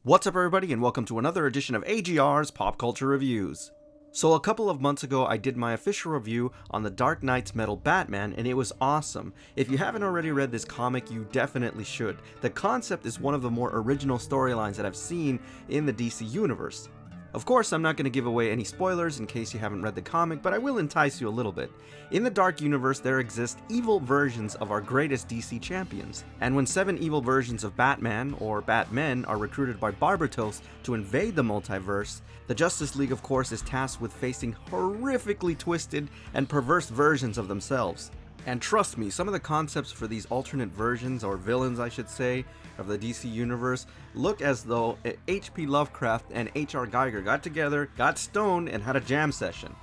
What's up everybody, and welcome to another edition of AGR's Pop Culture Reviews. So a couple of months ago I did my official review on the Dark Knight's Metal Batman, and it was awesome. If you haven't already read this comic, you definitely should. The concept is one of the more original storylines that I've seen in the DC universe. Of course, I'm not going to give away any spoilers in case you haven't read the comic, but I will entice you a little bit. In the Dark Universe, there exist evil versions of our greatest DC champions. And when 7 evil versions of Batman, or Batmen, are recruited by Barbatos to invade the multiverse, the Justice League, of course, is tasked with facing horrifically twisted and perverse versions of themselves. And trust me, some of the concepts for these alternate versions, or villains I should say, of the DC universe look as though H.P. Lovecraft and H.R. Geiger got together, got stoned, and had a jam session.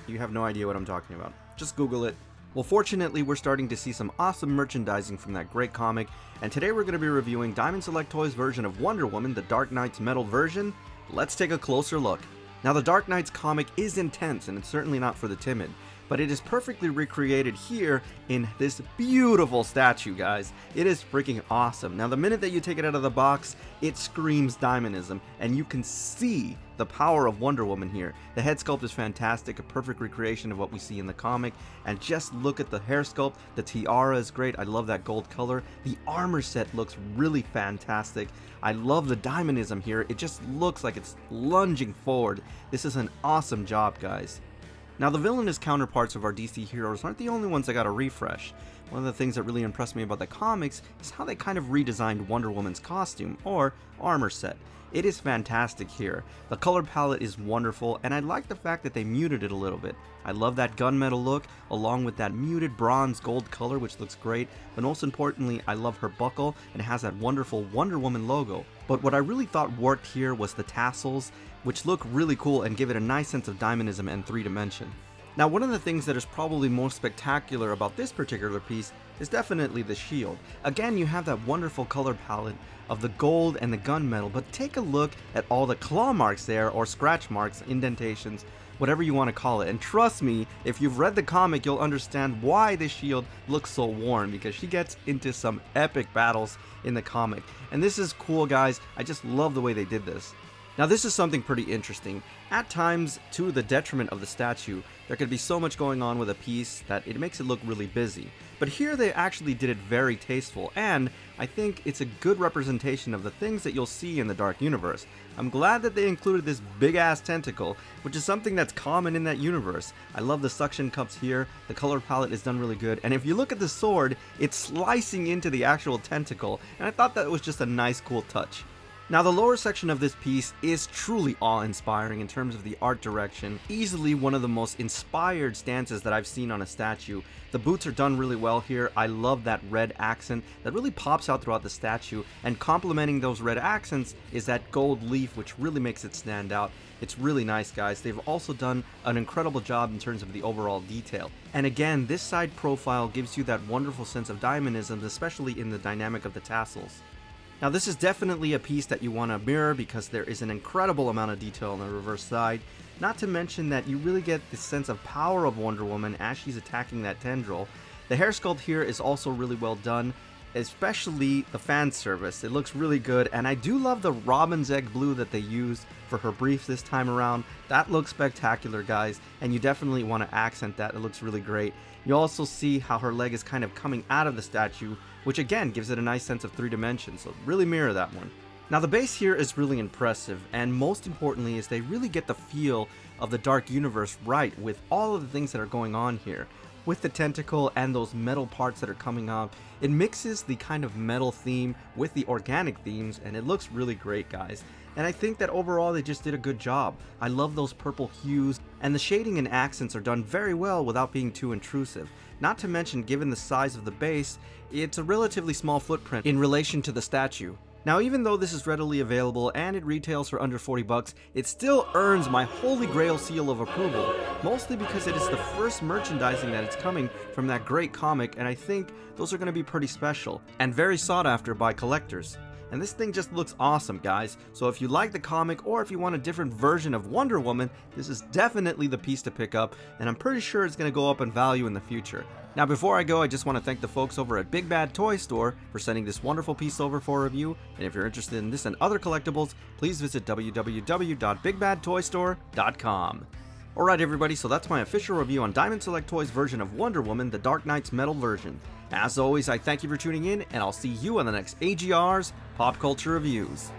You have no idea what I'm talking about. Just Google it. Well, fortunately, we're starting to see some awesome merchandising from that great comic, and today we're going to be reviewing Diamond Select Toys' version of Wonder Woman, the Dark Knight's Metal version. Let's take a closer look. Now, the Dark Knight's comic is intense, and it's certainly not for the timid, but it is perfectly recreated here in this beautiful statue, guys. It is freaking awesome. Now, the minute that you take it out of the box, it screams Diamondism, and you can see the power of Wonder Woman here. The head sculpt is fantastic, a perfect recreation of what we see in the comic, and just look at the hair sculpt. The tiara is great. I love that gold color. The armor set looks really fantastic. I love the Diamondism here. It just looks like it's lunging forward. This is an awesome job, guys. Now, the villainous counterparts of our DC heroes aren't the only ones that got a refresh. One of the things that really impressed me about the comics is how they kind of redesigned Wonder Woman's costume, or armor set. It is fantastic here. The color palette is wonderful, and I like the fact that they muted it a little bit. I love that gunmetal look, along with that muted bronze gold color, which looks great, but most importantly, I love her buckle, and it has that wonderful Wonder Woman logo. But what I really thought worked here was the tassels, which look really cool and give it a nice sense of Diamondism and 3-dimension. Now, one of the things that is probably most spectacular about this particular piece is definitely the shield. Again, you have that wonderful color palette of the gold and the gunmetal, but take a look at all the claw marks there, or scratch marks, indentations, whatever you want to call it. And trust me, if you've read the comic, you'll understand why this shield looks so worn, because she gets into some epic battles in the comic. And this is cool, guys. I just love the way they did this. Now, this is something pretty interesting. At times, to the detriment of the statue, there could be so much going on with a piece that it makes it look really busy. But here they actually did it very tasteful, and I think it's a good representation of the things that you'll see in the Dark Universe. I'm glad that they included this big-ass tentacle, which is something that's common in that universe. I love the suction cups here, the color palette is done really good, and if you look at the sword, it's slicing into the actual tentacle, and I thought that was just a nice, cool touch. Now, the lower section of this piece is truly awe-inspiring in terms of the art direction. Easily one of the most inspired stances that I've seen on a statue. The boots are done really well here. I love that red accent that really pops out throughout the statue, and complementing those red accents is that gold leaf, which really makes it stand out. It's really nice, guys. They've also done an incredible job in terms of the overall detail. And again, this side profile gives you that wonderful sense of Diamondism, especially in the dynamic of the tassels. Now, this is definitely a piece that you want to mirror because there is an incredible amount of detail on the reverse side. Not to mention that you really get the sense of power of Wonder Woman as she's attacking that tendril. The hair sculpt here is also really well done, especially the fan service. It looks really good, and I do love the robin's egg blue that they used for her brief this time around. That looks spectacular, guys, and you definitely want to accent that. It looks really great. You also see how her leg is kind of coming out of the statue, which again gives it a nice sense of 3 dimensions, so really mirror that one. Now, the base here is really impressive, and most importantly is they really get the feel of the Dark Universe right with all of the things that are going on here. With the tentacle and those metal parts that are coming up, it mixes the kind of metal theme with the organic themes, and it looks really great, guys. And I think that overall they just did a good job. I love those purple hues, and the shading and accents are done very well without being too intrusive. Not to mention, given the size of the base, it's a relatively small footprint in relation to the statue. Now, even though this is readily available and it retails for under 40 bucks, it still earns my holy grail seal of approval, mostly because it is the first merchandising that is coming from that great comic, and I think those are going to be pretty special and very sought after by collectors. and this thing just looks awesome, guys. So if you like the comic, or if you want a different version of Wonder Woman, this is definitely the piece to pick up, and I'm pretty sure it's going to go up in value in the future. Now before I go, I just want to thank the folks over at Big Bad Toy Store for sending this wonderful piece over for review, and if you're interested in this and other collectibles, please visit www.bigbadtoystore.com. Alright everybody, so that's my official review on Diamond Select Toys' version of Wonder Woman, the Dark Knight's Metal version. As always, I thank you for tuning in, and I'll see you on the next AGR's Pop Culture Reviews.